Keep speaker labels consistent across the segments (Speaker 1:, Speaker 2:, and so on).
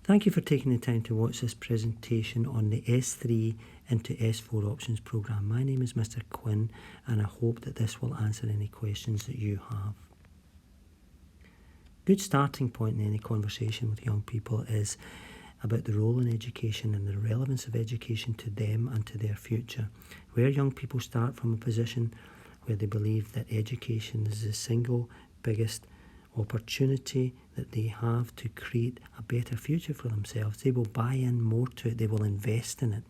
Speaker 1: Thank you for taking the time to watch this presentation on the S3 into S4 options programme. My name is Mr. Quinn, and I hope that this will answer any questions that you have. Good starting point in any conversation with young people is about the role in education and the relevance of education to them and to their future. Where young people start from a position where they believe that education is the single biggest opportunity that they have to create a better future for themselves, they will buy in more to it, they will invest in it.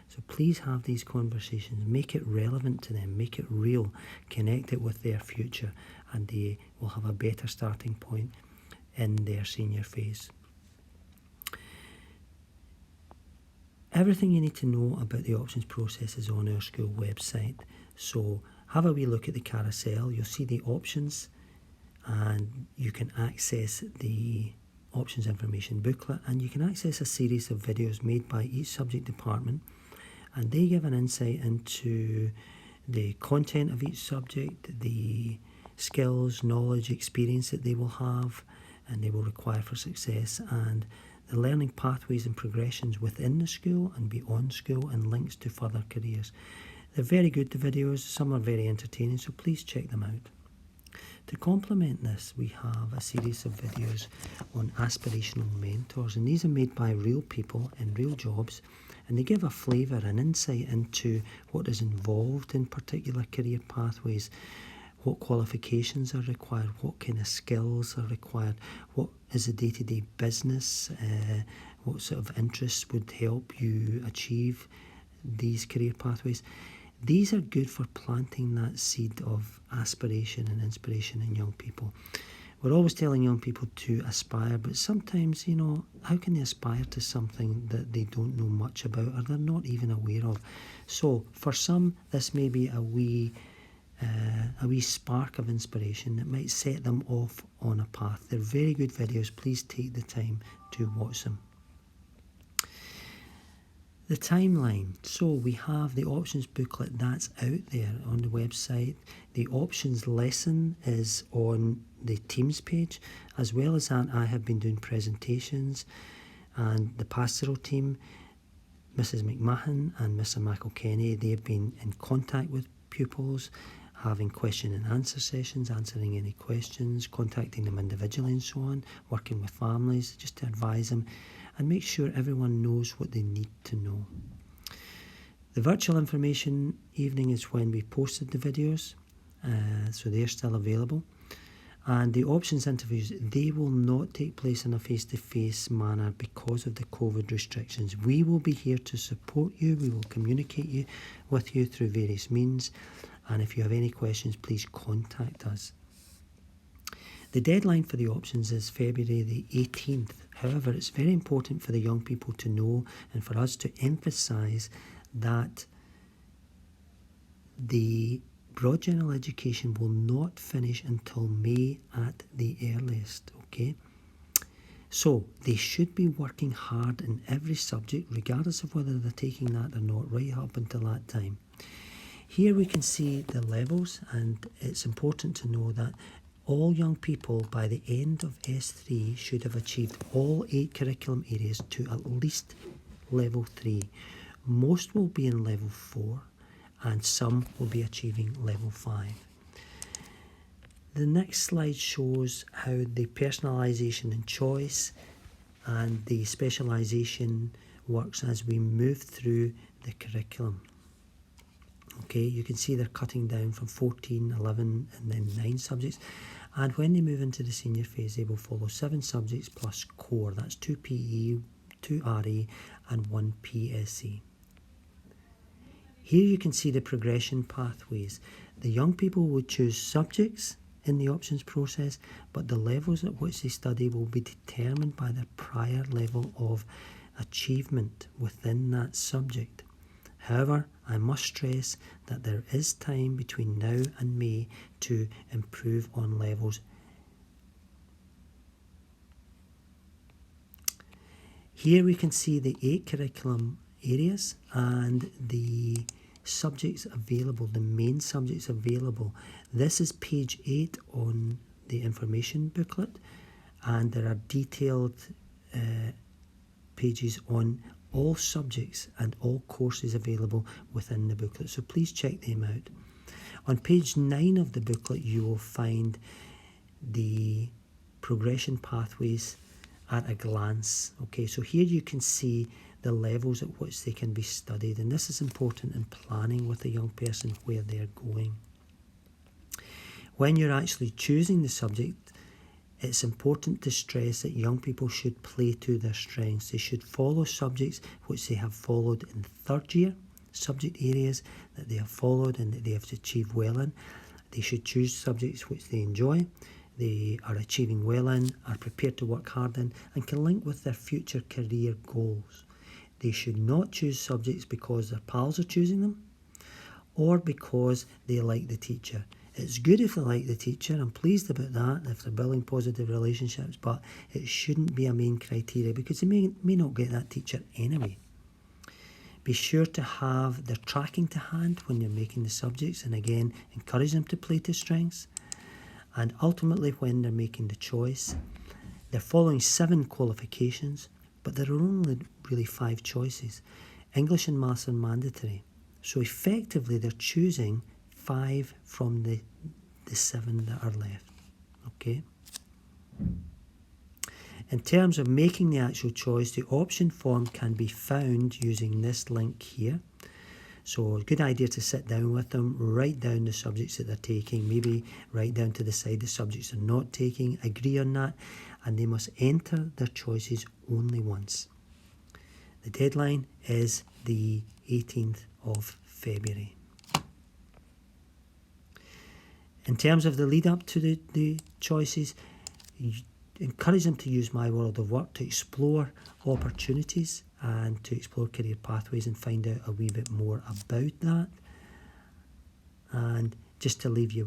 Speaker 1: So please have these conversations, make it relevant to them, make it real, connect it with their future, and they will have a better starting point in their senior phase. Everything you need to know about the options process is on our school website. So have a wee look at the carousel, you'll see the options, and you can access the options information booklet, and you can access a series of videos made by each subject department, and they give an insight into the content of each subject, the skills, knowledge, experience that they will have and they will require for success, and the learning pathways and progressions within the school and beyond school, and links to further careers. They're very good, the videos, some are very entertaining, so please check them out. To complement this, we have a series of videos on aspirational mentors, and these are made by real people in real jobs, and they give a flavour and insight into what is involved in particular career pathways, what qualifications are required, what kind of skills are required, what is the day-to-day business, what sort of interests would help you achieve these career pathways. These are good for planting that seed of aspiration and inspiration in young people. We're always telling young people to aspire, but sometimes, how can they aspire to something that they don't know much about or they're not even aware of? So for some, this may be a wee spark of inspiration that might set them off on a path. They're very good videos. Please take the time to watch them. The timeline. So we have the options booklet that's out there on the website. The options lesson is on the Teams page. As well as that, I have been doing presentations, and the pastoral team, Mrs. McMahon and Mr. McElkenny, they've been in contact with pupils, having question and answer sessions, answering any questions, contacting them individually and so on, working with families just to advise them and make sure everyone knows what they need to know. The virtual information evening is when we posted the videos, so they're still available. And the options interviews, they will not take place in a face-to-face manner because of the COVID restrictions. We will be here to support you. We will communicate with you through various means. And if you have any questions, please contact us. The deadline for the options is February the 18th. However, it's very important for the young people to know and for us to emphasise that the broad general education will not finish until May at the earliest, okay? So they should be working hard in every subject, regardless of whether they're taking that or not, right up until that time. Here we can see the levels, and it's important to know that all young people by the end of S3 should have achieved all 8 curriculum areas to at least level 3. Most will be in level 4, and some will be achieving level 5. The next slide shows how the personalisation and choice and the specialisation works as we move through the curriculum. Okay, you can see they're cutting down from 14, 11 and then 9 subjects. And when they move into the senior phase, they will follow 7 subjects plus core. That's 2 PE, 2 RE and 1 PSE. Here you can see the progression pathways. The young people will choose subjects in the options process, but the levels at which they study will be determined by their prior level of achievement within that subject. However, I must stress that there is time between now and May to improve on levels. Here we can see the 8 curriculum areas and the subjects available, the main subjects available. This is page 8 on the information booklet, and there are detailed pages on all subjects and all courses available within the booklet, so please check them out. On page 9 of the booklet you will find the progression pathways at a glance. Okay, so here you can see the levels at which they can be studied, and this is important in planning with a young person where they're going. When you're actually choosing the subject, it's important to stress that young people should play to their strengths. They should follow subjects which they have followed in third year, subject areas that they have followed and that they have achieved well in. They should choose subjects which they enjoy, they are achieving well in, are prepared to work hard in, and can link with their future career goals. They should not choose subjects because their pals are choosing them or because they like the teacher. It's good if they like the teacher, I'm pleased about that, if they're building positive relationships, but it shouldn't be a main criteria because they may not get that teacher anyway. Be sure to have their tracking to hand when you're making the subjects, and again, encourage them to play to strengths. And ultimately, when they're making the choice, they're following 7 qualifications, but there are only really 5 choices. English and Maths are mandatory. So effectively, they're choosing 5 from the 7 that are left. Okay. In terms of making the actual choice, the option form can be found using this link here. So a good idea to sit down with them, write down the subjects that they're taking, maybe write down to the side the subjects they're not taking, agree on that, and they must enter their choices only once. The deadline is the 18th of February. In terms of the lead up to the choices, encourage them to use My World of Work to explore opportunities and to explore career pathways and find out a wee bit more about that. And just to leave you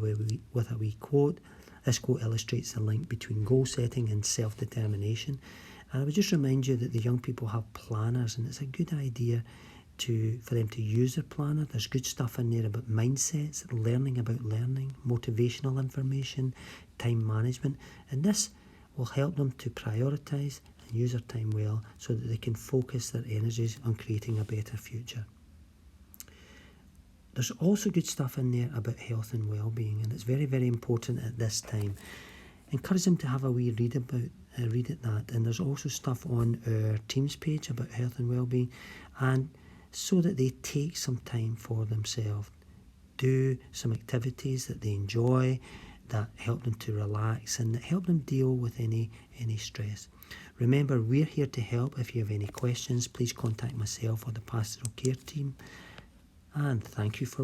Speaker 1: with a wee quote, this quote illustrates the link between goal setting and self-determination. And I would just remind you that the young people have planners, and it's a good idea for them to use their planner. There's good stuff in there about mindsets, learning about learning, motivational information, time management, and this will help them to prioritise and use their time well so that they can focus their energies on creating a better future. There's also good stuff in there about health and well-being, and it's very, very important at this time. Encourage them to have a wee read at that, and there's also stuff on our Teams page about health and well-being, and so that they take some time for themselves, do some activities that they enjoy, that help them to relax and that help them deal with any stress. Remember, we're here to help. If you have any questions, please contact myself or the pastoral care team. And thank you for watching.